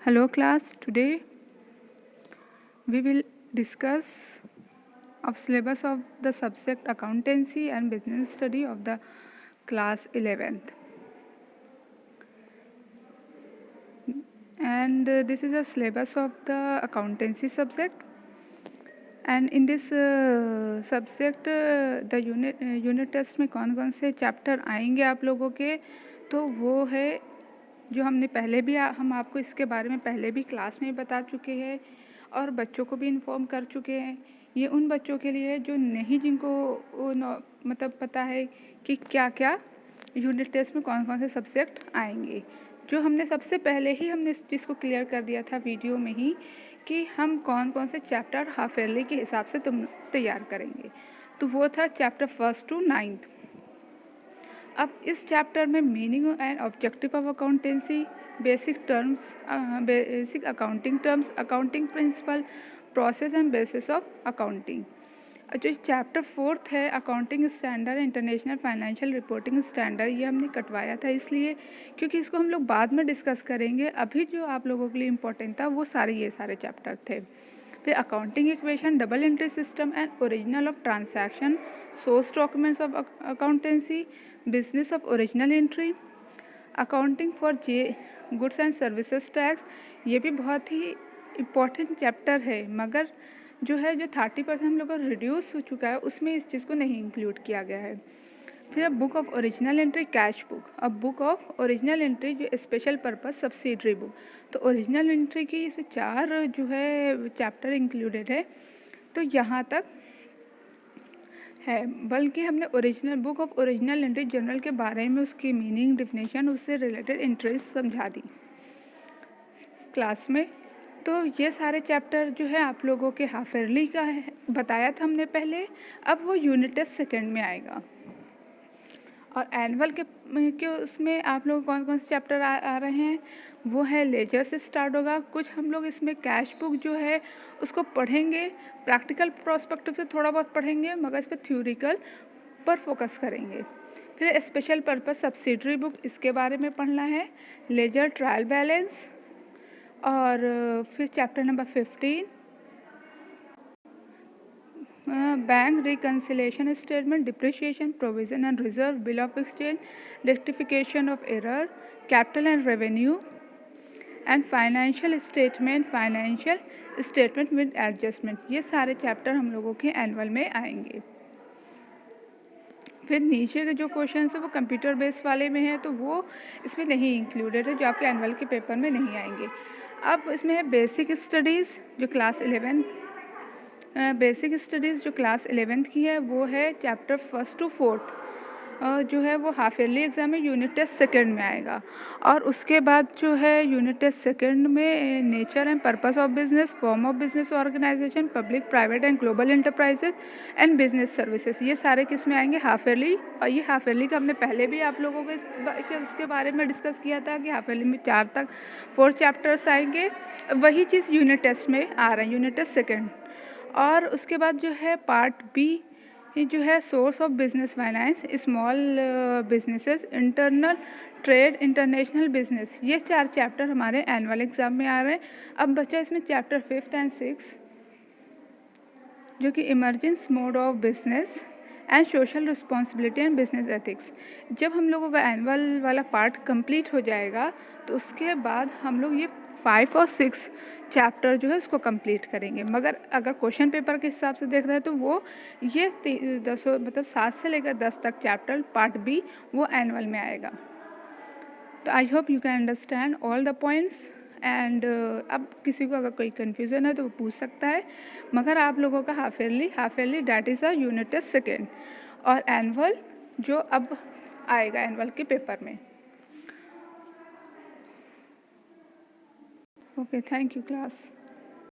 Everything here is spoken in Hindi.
Hello class, today we will discuss of syllabus of the subject accountancy and business study of the class 11th. And this is a syllabus of the accountancy subject. And in this subject the unit test में कौन कौन से चैप्टर आएंगे आप लोगों के, तो वो है जो हमने पहले भी हम आपको इसके बारे में पहले भी क्लास में बता चुके हैं और बच्चों को भी इन्फॉर्म कर चुके हैं। ये उन बच्चों के लिए जो नहीं जिनको मतलब पता है कि क्या क्या यूनिट टेस्ट में कौन कौन से सब्जेक्ट आएंगे। जो हमने सबसे पहले ही हमने इस चीज़ को क्लियर कर दिया था वीडियो में ही कि हम कौन कौन से चैप्टर हाफ ईयरली के हिसाब से तुम तैयार करेंगे, तो वो था चैप्टर 1 to 9। अब इस चैप्टर में meaning and objective of accountancy, basic terms, basic accounting terms, accounting principle, process and bases of accounting. जो चैप्टर 4 है accounting standard, international financial reporting standard, ये हमने कटवाया था इसलिए क्योंकि इसको हम लोग बाद में डिस्कस करेंगे। अभी जो आप लोगों के लिए इम्पोर्टेंट था वो ये सारे चैप्टर थे। फिर accounting equation, double entry system and original of transaction, source documents of accountancy, business of original entry, accounting for goods and services tax. ये भी बहुत ही इम्पोर्टेंट चैप्टर है, मगर जो 30% हम लोग का रिड्यूस हो चुका है उसमें इस चीज़ को नहीं इंक्लूड किया गया है। फिर अब book of original entry, cash book. अब बुक ऑफ ओरिजिनल एंट्री जो स्पेशल पर्पस सब्सिडरी बुक, तो ओरिजिनल एंट्री की इसमें 4 चैप्टर इंक्लूडेड है, तो यहाँ तक है। बल्कि हमने original book of original entry general के बारे में उसकी मीनिंग, डिफिनेशन, उससे रिलेटेड इंटरेस्ट समझा दी क्लास में। तो ये सारे चैप्टर आप लोगों के हाफ ईयरली का है, बताया था हमने पहले। अब वो यूनिट टेस्ट सेकेंड में आएगा और एनुअल के उसमें आप लोग कौन कौन से चैप्टर आ रहे हैं, वो है लेजर से स्टार्ट होगा। कुछ हम लोग इसमें कैश बुक उसको पढ़ेंगे, प्रैक्टिकल प्रोस्पेक्टिव से थोड़ा बहुत पढ़ेंगे, मगर इस पर थ्योरिकल पर फोकस करेंगे। फिर स्पेशल पर्पस सब्सिडरी बुक, इसके बारे में पढ़ना है। लेजर, ट्रायल बैलेंस, और फिर chapter number 15 bank reconciliation statement, depreciation, provision and reserve, bill of exchange, rectification of error, capital and revenue and financial statement with adjustment. ये सारे चैप्टर हम लोगों के एनुअल में आएंगे। फिर नीचे के जो क्वेश्चन है वो कंप्यूटर बेस्ड वाले में है, तो वो इसमें नहीं इंक्लूडेड है, जो आपके एनुअल के पेपर में नहीं आएंगे। अब इसमें है बेसिक स्टडीज़ जो क्लास 11 बेसिक स्टडीज़ जो क्लास 11th की है, वो है चैप्टर 1 to 4 वो हाफ ईयरली एग्ज़ाम में यूनिट टेस्ट सेकेंड में आएगा। और उसके बाद यूनिट टेस्ट सेकेंड में nature and purpose of business, form of business organisation, public, private and global enterprises and business services. ये सारे किस में आएंगे, हाफ ईयरली। और ये हाफ ईयरली का हमने पहले भी आप लोगों को इसके बारे में डिस्कस किया था कि हाफ ईयरली में 4 चैप्टर्स आएंगे। वही चीज़ यूनिट टेस्ट में आ रहा है, यूनिट टेस्ट सेकेंड। और उसके बाद पार्ट बी, ये source of business finance, small businesses, internal trade, international business. ये 4 चैप्टर हमारे एनुअल एग्जाम में आ रहे हैं। अब बचा इसमें चैप्टर 5th and 6 जो कि emergence mode of business and social responsibility and business ethics. जब हम लोगों का एनुअल वाला पार्ट कंप्लीट हो जाएगा तो उसके बाद हम लोग ये 5 और 6 चैप्टर उसको कंप्लीट करेंगे। मगर अगर क्वेश्चन पेपर के हिसाब से देख रहे हैं तो वो ये 7 से लेकर 10 तक चैप्टर पार्ट बी वो एनुअल में आएगा। तो I hope you can understand all the points and अब किसी को अगर कोई कन्फ्यूज़न है तो वो पूछ सकता है। मगर आप लोगों का half yearly that is a unit test second, और एनुअल जो अब आएगा एनुअल के पेपर में। Okay, thank you class.